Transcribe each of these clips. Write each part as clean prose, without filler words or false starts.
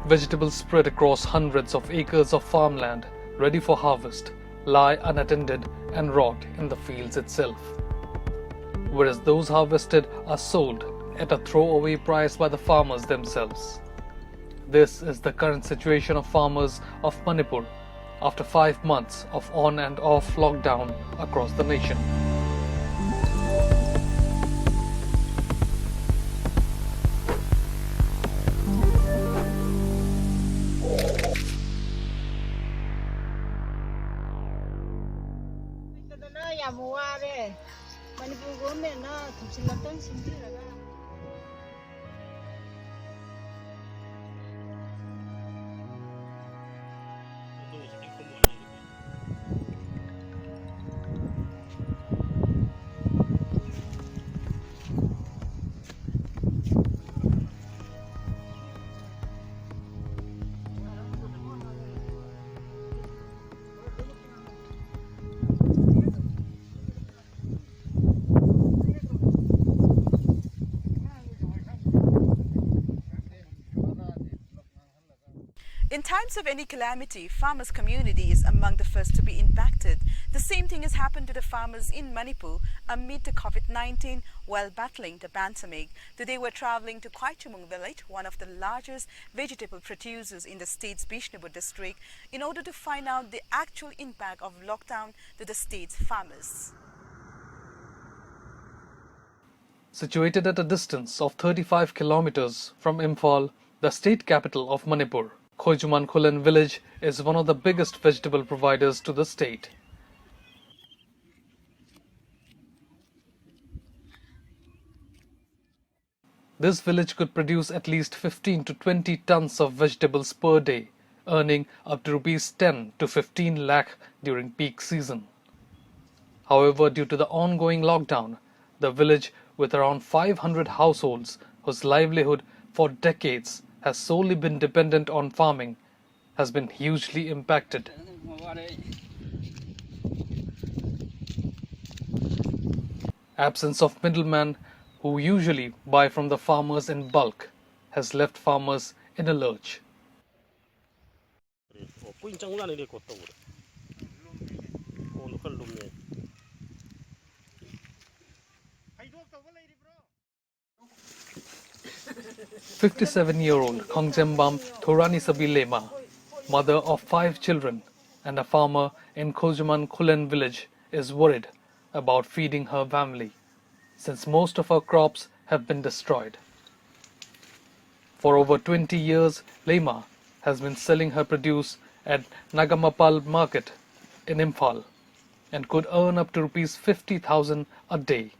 Vegetables spread across hundreds of acres of farmland, ready for harvest, lie unattended and rot in the fields itself. Whereas those harvested are sold at a throwaway price by the farmers themselves. This is the current situation of farmers of Manipur after 5 months of on and off lockdown across the nation. In times of any calamity, farmers' community is among the first to be impacted. The same thing has happened to the farmers in Manipur amid the COVID-19 while battling the pandemic. Today we're traveling to Kwaichumung village, one of the largest vegetable producers in the state's Bishnupur district, in order to find out the actual impact of lockdown to the state's farmers. Situated at a distance of 35 kilometers from Imphal, the state capital of Manipur, Khojuman Khulen village is one of the biggest vegetable providers to the state. This village could produce at least 15 to 20 tons of vegetables per day, earning up to rupees 10 to 15 lakh during peak season. However, due to the ongoing lockdown, the village, with around 500 households whose livelihood for decades has solely been dependent on farming, has been hugely impacted. Absence of middlemen who usually buy from the farmers in bulk has left farmers in a lurch. "57-year-old Khongjembam Thoranisabi Lema, mother of 5 children and a farmer in Khojuman Khulen village, is worried about feeding her family, since most of her crops have been destroyed. For over 20 years, Lema has been selling her produce at Nagamapal market in Imphal and could earn up to rupees 50,000 a day.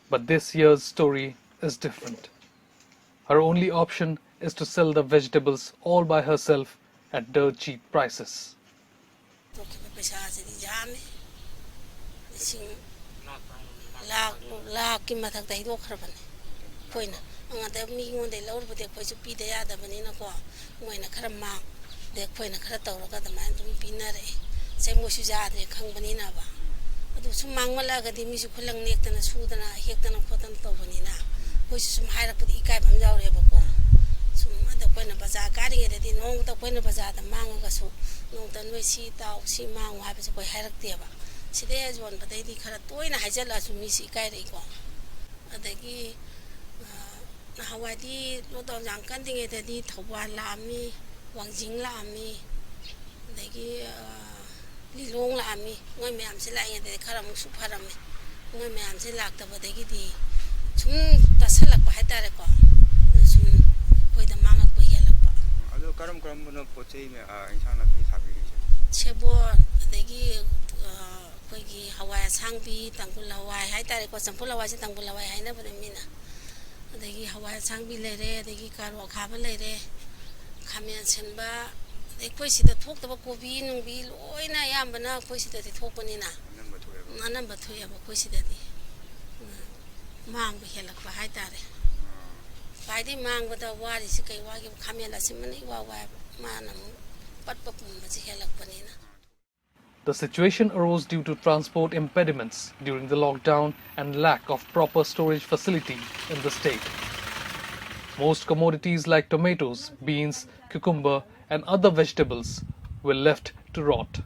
But this year's story is different. Her only option is to sell the vegetables all by herself at dirt cheap prices. The situation arose due to transport impediments during the lockdown and lack of proper storage facility in the state. Most commodities like tomatoes, beans, cucumber, and other vegetables were left to rot.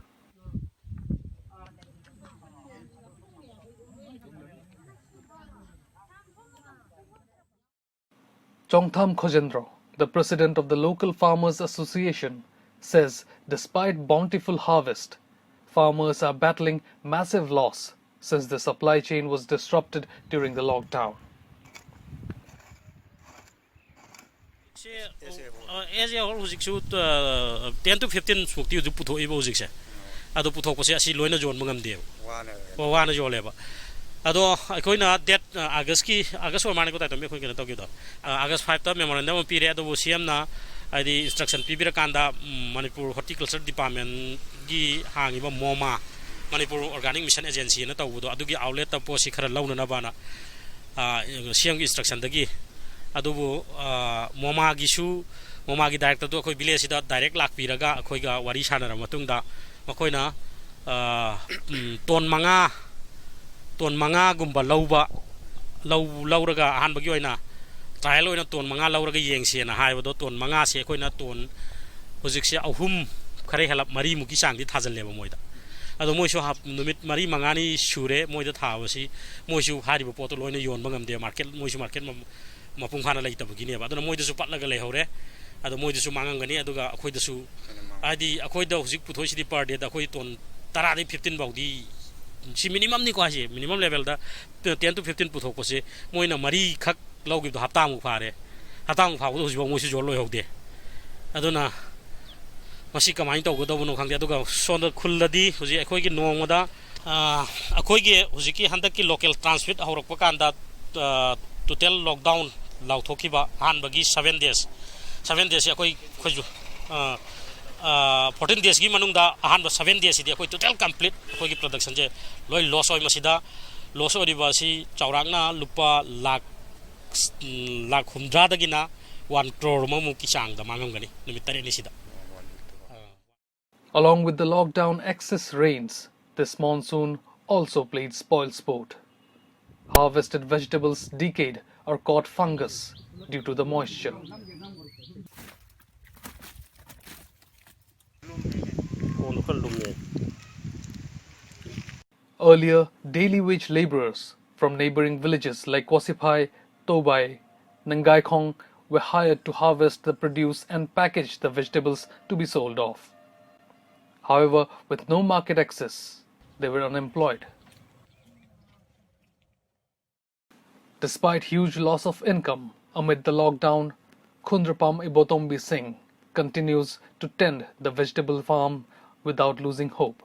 Chongtham Khojendro, the president of the local farmers association, says despite bountiful harvest, farmers are battling massive loss since the supply chain was disrupted during the lockdown. As a whole, 10 to 15 sukti uju puto ibo ujik se. Ado puto ko se asi loina jon mangam deu. Wana jo leba. Ado koi na that August or mani ko ta me koi kena tokyo do. August 5 ta memorandum period ado CM na adi instruction pibira kanda Manipur Horticulture Department gi hangi ba MOMA Manipur Organic Mission Agency na tawu do adugi outlet ta po si khara launa na bana CM gi instruction dagi adubu MOMA gi director do khoi village da direct lakpiraga khoi ga wari sanara matungda makoina ton manga gumba lauraga han bagi oina trial oina ton manga lauraga yengse na haibo ton manga se koina ton hojik se ahum khare helap mari muki sangdi thajal leba moida ado moisu hap numit mari manga ni shure moida thawasi moisu haribo poto loina yon bangam de market mapung khana lai tabagi ne ba ado moida su patlaga le hore ado moida su mangangani aduga akhoida su adi akhoida hojik puthoi sidi per day da khoi ton 10 15 baudi si minimum ni ko ase minimum level da 10 to 15 puthok ko se moina mari khak lawgi do hapta mu phare hatang pha do jibo moisu jol loi hokde aduna masi kamai to go do no khangde aduga sonda khulladi hoji akhoi gi nongmada akhoi gi hoji ki handak ki local transmit horok pa kanda total lockdown law thokiba han bagi 7 days akhoi khoju 14 days gi manungda ahan ba 7 days idi akhoi total complete akhoi gi production je loi loss oi masida loss oi ba si chaurangna lupa lakh humdra dagina 1 crore mamu ki chang da mangam gani numit tare ni sida. Along with the lockdown excess rains, this monsoon also played spoilsport. Harvested vegetables decayed or caught fungus due to the moisture. Earlier, daily wage laborers from neighboring villages like Kwasipai, Tobai, Nangaikhong were hired to harvest the produce and package the vegetables to be sold off. However, with no market access, they were unemployed. Despite huge loss of income amid the lockdown, Khundrapam Ibotombi Singh continues to tend the vegetable farm without losing hope.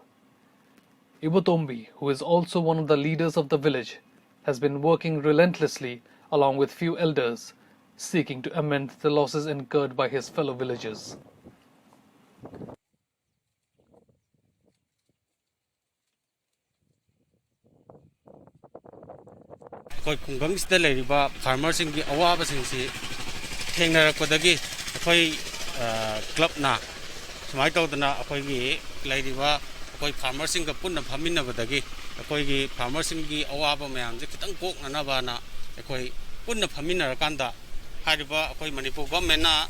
Ibotombi, who is also one of the leaders of the village, has been working relentlessly along with few elders, seeking to amend the losses incurred by his fellow villagers. Koi kungang sida leiriba farmers ingi awaba singsi thengnarakpadagi akoi club na samai tawdana akoi gi leiriba akoi farmers inga punna phaminabadagi akoi gi farmers ingi awaba mayam je kitang kokna ba na akoi punna phaminarakanda hariba akoi Manipur government na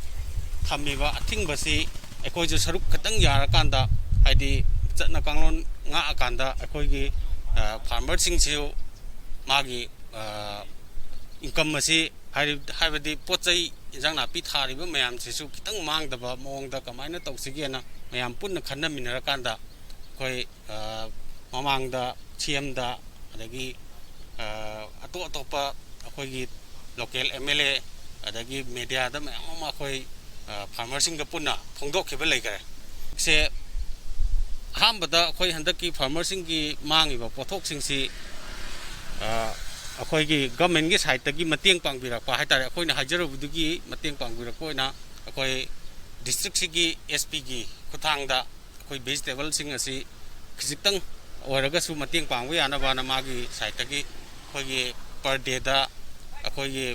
thamiba athingbasi akoi je saruk kitang yarakanda haidi chatna kanglon nga akanda akoi gi farmers singsiu magi income masi haibadi pochai injang na pi thariba mayam sisu kitang mangdaba mongda kamaina tawsigena mayam punna khanna minarakanda koi mamangda chiamda adagi atopa akoi gi local MLA adagi media da mayam ma koi farmers singa punna phongdokheba leikare se hambada koi handaki farmers singi mangiba pothok singsi akoi gi government gi side tagi mateng pangbirak pa haitare akoi na hajarubudugi mateng pangbirak koina akoi district sigi SP gi khuthangda akoi vegetable sing asi khijitang oraga su mateng pangwe ana bana magi side tagi akoi gi per day da akoi gi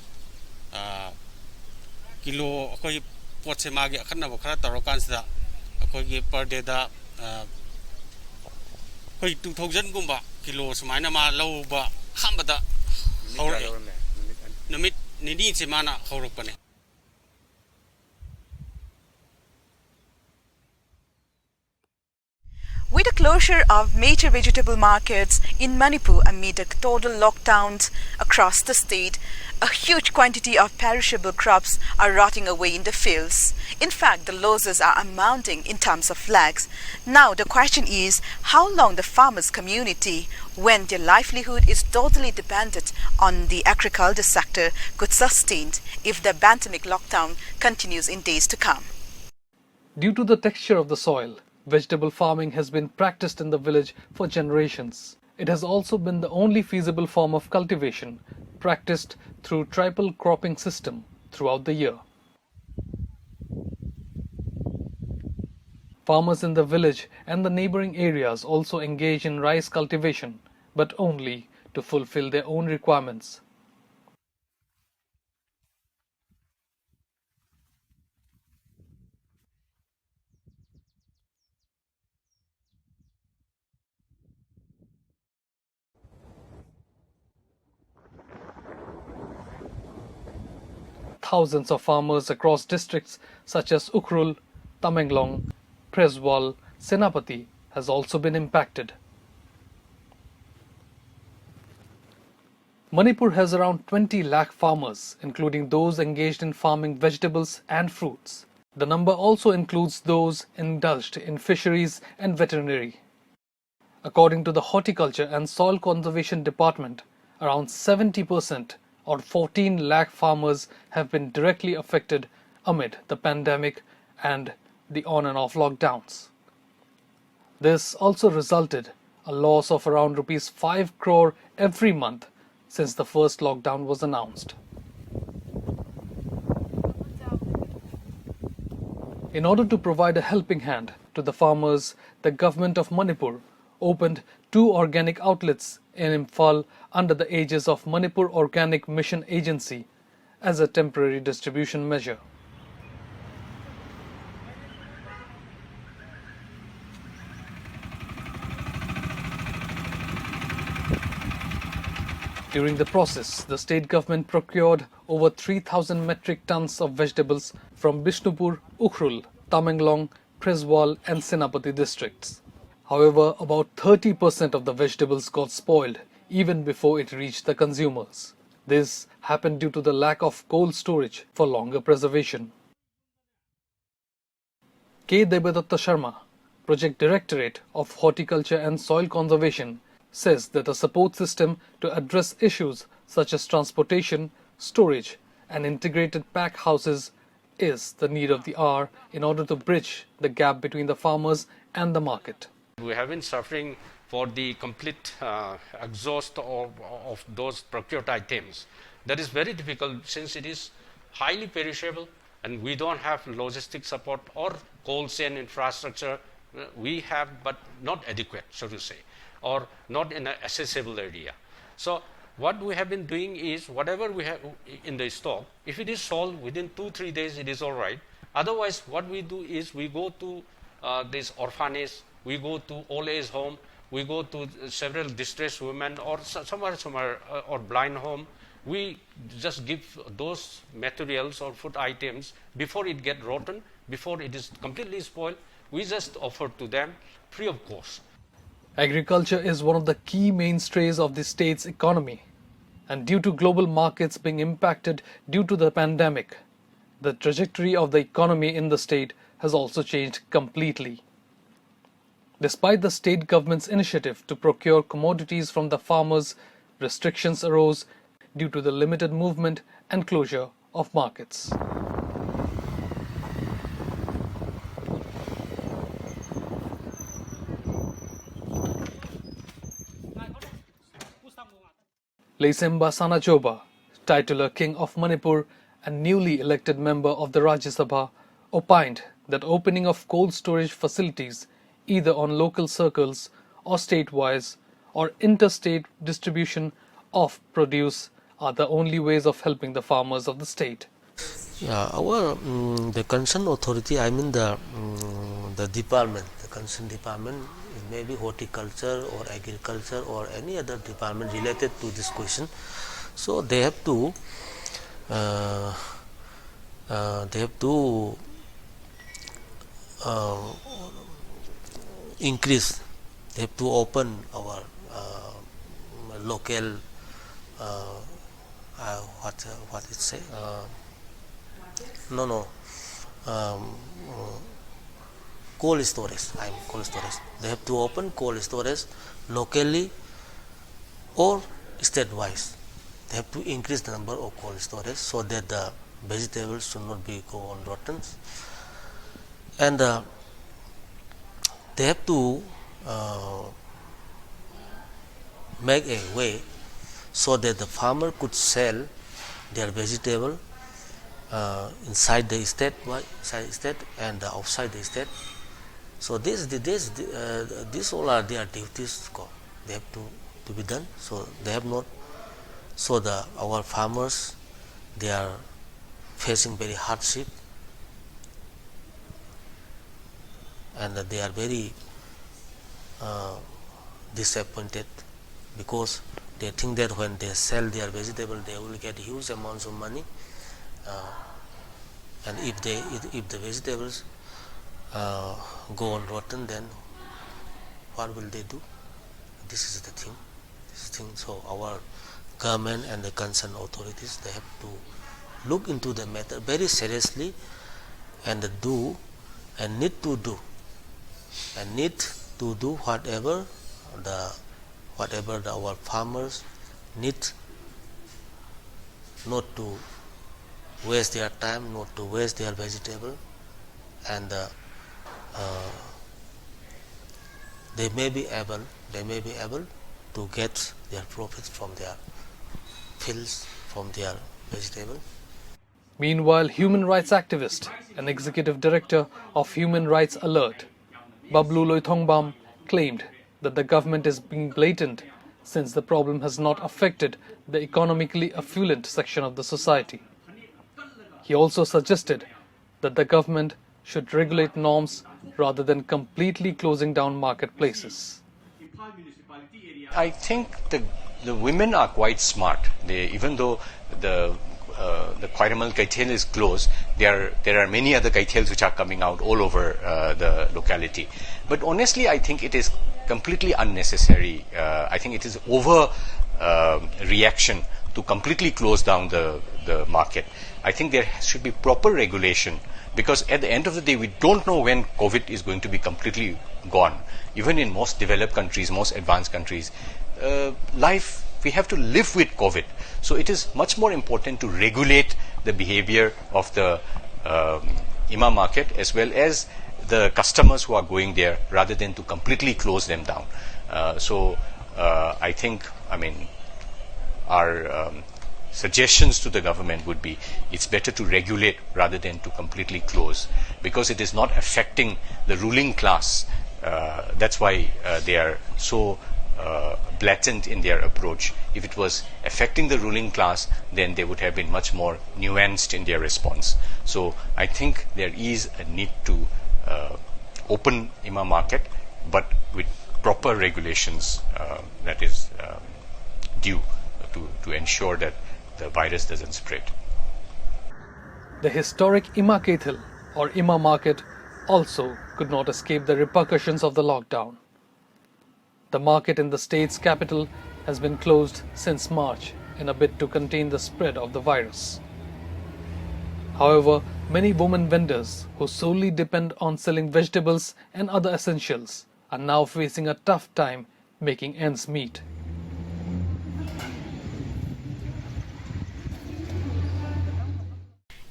kilo akoi potse magi akhanna khara tarokan sida akoi gi per day da akoi 2000 gumba kilo sumaina ma lawba hambada numit nini se mana horok pane closure of major vegetable markets in Manipur amid a total lockdowns across the state, a huge quantity of perishable crops are rotting away in the fields. In fact, the losses are amounting in terms of lakhs. Now the question is how long the farmers' community, when their livelihood is totally dependent on the agriculture sector, could sustain if the pandemic lockdown continues in days to come. Due to the texture of the soil, vegetable farming has been practiced in the village for generations. It has also been the only feasible form of cultivation practiced through triple cropping system throughout the year. Farmers in the village and the neighboring areas also engage in rice cultivation, but only to fulfill their own requirements. Thousands of farmers across districts such as Ukhrul, Tamenglong, Preswal, Senapati has also been impacted. Manipur has around 20 lakh farmers, including those engaged in farming vegetables and fruits. The number also includes those indulged in fisheries and veterinary. According to the Horticulture and Soil Conservation Department, around 70% or 14 lakh farmers have been directly affected amid the pandemic and the on and off lockdowns. This also resulted a loss of around rupees 5 crore every month since the first lockdown was announced. In order to provide a helping hand to the farmers, the government of Manipur opened 2 organic outlets in Imphal under the aegis of Manipur Organic Mission Agency as a temporary distribution measure. During the process, the state government procured over 3,000 metric tons of vegetables from Bishnupur, Ukhrul, Tamenglong, Preswal and Senapati districts. However, about 30% of the vegetables got spoiled even before it reached the consumers. This happened due to the lack of cold storage for longer preservation. K. Devadatta Sharma, Project Directorate of Horticulture and Soil Conservation, says that a support system to address issues such as transportation, storage and integrated pack houses is the need of the hour in order to bridge the gap between the farmers and the market. We have been suffering for the complete exhaust of those procured items. That is very difficult since it is highly perishable and we don't have logistic support or cold chain infrastructure. We have, but not adequate, so to say, or not in an accessible area. So what we have been doing is whatever we have in the stock, if it is sold within 2-3 days, it is all right. Otherwise, what we do is we go to this orphanage, we go to old age home, we go to several distressed women or somewhere or blind home. We just give those materials or food items before it get rotten, before it is completely spoiled. We just offer to them free of cost. Agriculture is one of the key mainstays of the state's economy, and due to global markets being impacted due to the pandemic, the trajectory of the economy in the state has also changed completely. Despite the state government's initiative to procure commodities from the farmers, restrictions arose due to the limited movement and closure of markets. Leisemba Sanachoba, titular King of Manipur and newly elected member of the Rajya Sabha, opined that opening of cold storage facilities either on local circles or state-wise or interstate distribution of produce are the only ways of helping the farmers of the state. Yeah, our the concerned authority, I mean the department, the concerned department, it may be horticulture or agriculture or any other department related to this question. So they have to increase they have to open our local what it say cold storage. Cold storage. They have to open cold storage locally or state-wise. They have to increase the number of cold storage so that the vegetables should not be go on rotten, and they have to make a way so that the farmer could sell their vegetable inside the state and outside the state. So these all are their duties. They have to be done. So they have not. So our farmers, they are facing very hardship, and they are very disappointed because they think that when they sell their vegetable, they will get huge amounts of money, and if the vegetables go on rotten, then what will they do? This is the thing. So our government and the concerned authorities, they have to look into the matter very seriously and need to do whatever our farmers need, not to waste their time, not to waste their vegetable, and they may be able to get their profits from their fields, from their vegetable. Meanwhile, human rights activist and executive director of Human Rights Alert, Bablu Loithongbam, claimed that the government is being blatant since the problem has not affected the economically affluent section of the society. He also suggested that the government should regulate norms rather than completely closing down marketplaces. I think the women are quite smart. Even though the Koiramal kaithel is closed, there are many other kaithels which are coming out all over the locality. But honestly, I think it is completely unnecessary. I think it is over reaction to completely close down the market. I think there should be proper regulation, because at the end of the day, we don't know when COVID is going to be completely gone. Even in most developed countries, most advanced countries, we have to live with COVID. So it is much more important to regulate the behavior of the Ima market as well as the customers who are going there, rather than to completely close them down. I think, our suggestions to the government would be, it's better to regulate rather than to completely close, because it is not affecting the ruling class. That's why they are so blatant in their approach. If it was affecting the ruling class, then they would have been much more nuanced in their response. So I think there is a need to open Ima market, but with proper regulations that is due to ensure that the virus doesn't spread. The historic Ima Kaithel or Ima market also could not escape the repercussions of the lockdown. The market in the state's capital has been closed since March in a bid to contain the spread of the virus. However, many women vendors who solely depend on selling vegetables and other essentials are now facing a tough time making ends meet.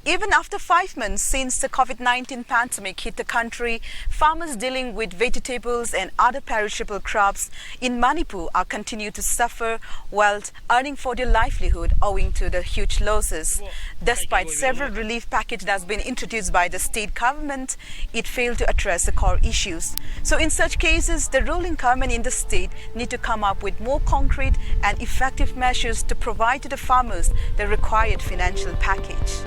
Even after 5 months since the COVID-19 pandemic hit the country, farmers dealing with vegetables and other perishable crops in Manipur are continuing to suffer while earning for their livelihood owing to the huge losses. Despite several relief packages that has been introduced by the state government, it failed to address the core issues. So in such cases, the ruling government in the state need to come up with more concrete and effective measures to provide to the farmers the required financial package.